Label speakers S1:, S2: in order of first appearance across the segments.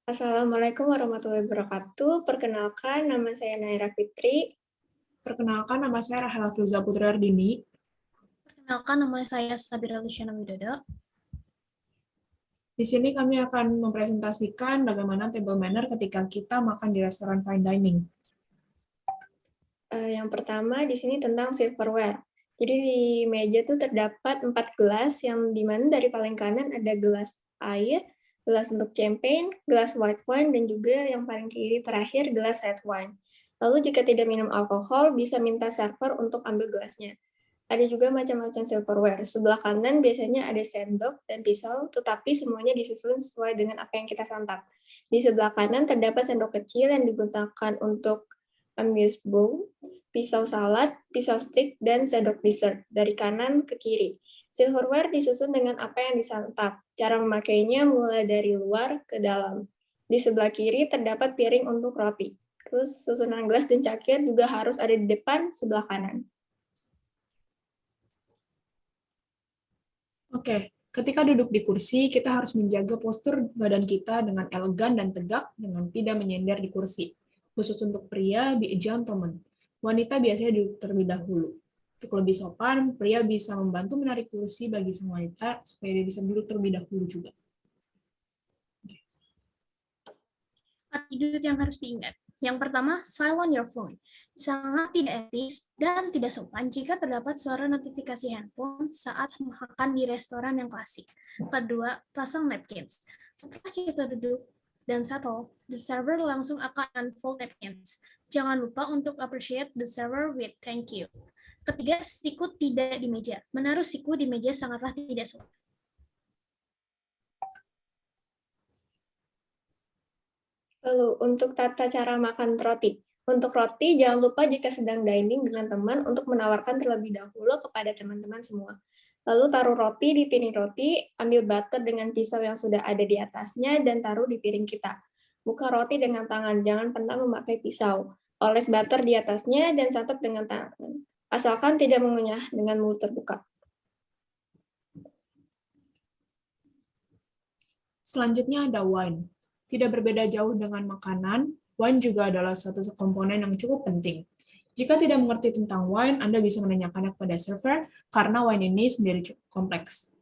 S1: Assalamualaikum warahmatullahi wabarakatuh. Perkenalkan, nama saya Naira Fitri.
S2: Perkenalkan, nama saya Rahela Filza Putri Ardini.
S3: Perkenalkan, nama saya Sabira Luciana Widodo.
S2: Di sini kami akan mempresentasikan bagaimana table manner ketika kita makan di restoran fine dining.
S1: Yang pertama di sini tentang silverware. Jadi di meja tuh terdapat 4 gelas yang dimana dari paling kanan ada gelas air, gelas untuk champagne, gelas white wine, dan juga yang paling kiri terakhir gelas red wine. Lalu jika tidak minum alkohol, bisa minta server untuk ambil gelasnya. Ada juga macam-macam silverware. Sebelah kanan biasanya ada sendok dan pisau, tetapi semuanya disusun sesuai dengan apa yang kita santap. Di sebelah kanan terdapat sendok kecil yang digunakan untuk amuse bowl, pisau salad, pisau stick, dan sendok dessert dari kanan ke kiri. Silverware disusun dengan apa yang disantap. Cara memakainya mulai dari luar ke dalam. Di sebelah kiri terdapat piring untuk roti. Terus susunan gelas dan cangkir juga harus ada di depan sebelah kanan.
S2: Oke, ketika duduk di kursi, kita harus menjaga postur badan kita dengan elegan dan tegak dengan tidak menyender di kursi. Khusus untuk pria, be a gentleman. Wanita biasanya duduk terlebih dahulu. Untuk lebih sopan, pria bisa membantu menarik kursi bagi sang wanita supaya dia bisa duduk terlebih dahulu juga.
S3: Attitude yang harus diingat. Yang pertama, silent your phone. Sangat tidak etis dan tidak sopan jika terdapat suara notifikasi handphone saat makan di restoran yang klasik. Kedua, pasang napkins. Setelah kita duduk dan settle, the server langsung akan unfold napkins. Jangan lupa untuk appreciate the server with thank you. Ketiga, siku tidak di meja. Menaruh siku di meja sangatlah tidak sopan.
S1: Lalu, untuk tata cara makan roti. Untuk roti, jangan lupa jika sedang dining dengan teman untuk menawarkan terlebih dahulu kepada teman-teman semua. Lalu taruh roti di piring roti, ambil butter dengan pisau yang sudah ada di atasnya, dan taruh di piring kita. Buka roti dengan tangan, jangan pernah memakai pisau. Oles butter di atasnya dan santap dengan tangan. Asalkan tidak mengunyah dengan mulut terbuka.
S2: Selanjutnya ada wine. Tidak berbeda jauh dengan makanan, wine juga adalah suatu komponen yang cukup penting. Jika tidak mengerti tentang wine, Anda bisa menanyakannya kepada server, karena wine ini sendiri cukup kompleks.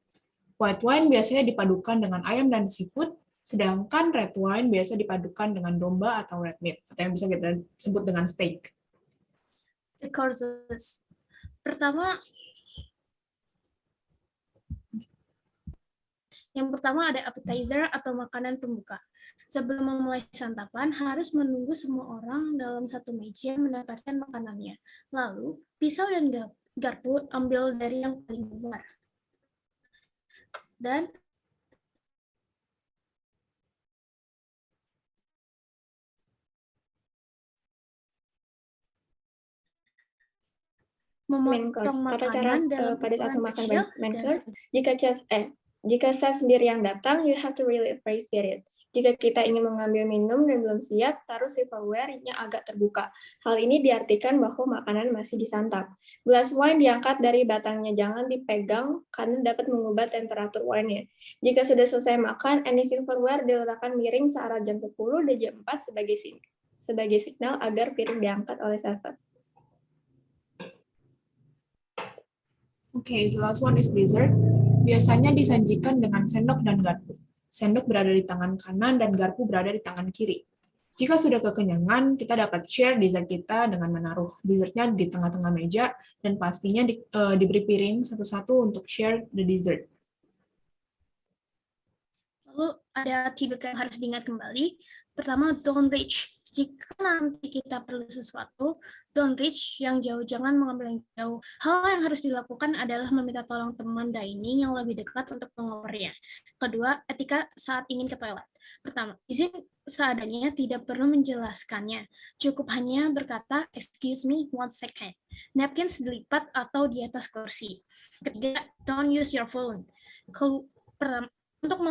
S2: White wine biasanya dipadukan dengan ayam dan seafood, sedangkan red wine biasa dipadukan dengan domba atau red meat, atau yang bisa kita sebut dengan steak.
S3: The courses. Yang pertama ada appetizer atau makanan pembuka. Sebelum memulai santapan, harus menunggu semua orang dalam satu meja mendapatkan makanannya. Lalu, pisau dan garpu ambil dari yang paling luar. Dan memotong makanan dalam
S1: pada saat memakan
S3: kecil
S1: main course, jika chef sendiri yang datang, you have to really appreciate it. Jika kita ingin mengambil minum dan belum siap, taruh silverware-nya agak terbuka. Hal ini diartikan bahwa makanan masih disantap. Gelas wine diangkat dari batangnya, jangan dipegang karena dapat mengubah temperatur wine-nya. Jika sudah selesai makan, any silverware diletakkan miring searah jam 10 dan jam 4 sebagai signal agar piring diangkat oleh server.
S2: Oke, the last one is dessert. Biasanya disajikan dengan sendok dan garpu. Sendok berada di tangan kanan dan garpu berada di tangan kiri. Jika sudah kekenyangan, kita dapat share dessert kita dengan menaruh dessertnya di tengah-tengah meja dan pastinya diberi piring satu-satu untuk share the dessert.
S3: Lalu ada attitude yang harus diingat kembali. Pertama, don't reach. Jika nanti kita perlu sesuatu, don't reach yang jauh, jangan mengambil yang jauh. Hal yang harus dilakukan adalah meminta tolong teman dining yang lebih dekat untuk mengopernya. Kedua, etika saat ingin ke toilet. Pertama, izin seadanya, tidak perlu menjelaskannya. Cukup hanya berkata, excuse me, 1 second. Napkins dilipat atau di atas kursi. Ketiga, don't use your phone. Untuk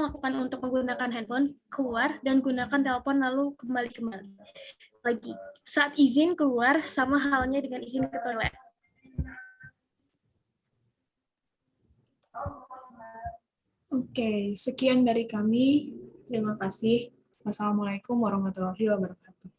S3: menggunakan handphone, keluar dan gunakan telepon lalu kembali. Lagi, saat izin keluar sama halnya dengan izin ke toilet.
S2: Oke, sekian dari kami. Terima kasih. Wassalamualaikum warahmatullahi wabarakatuh.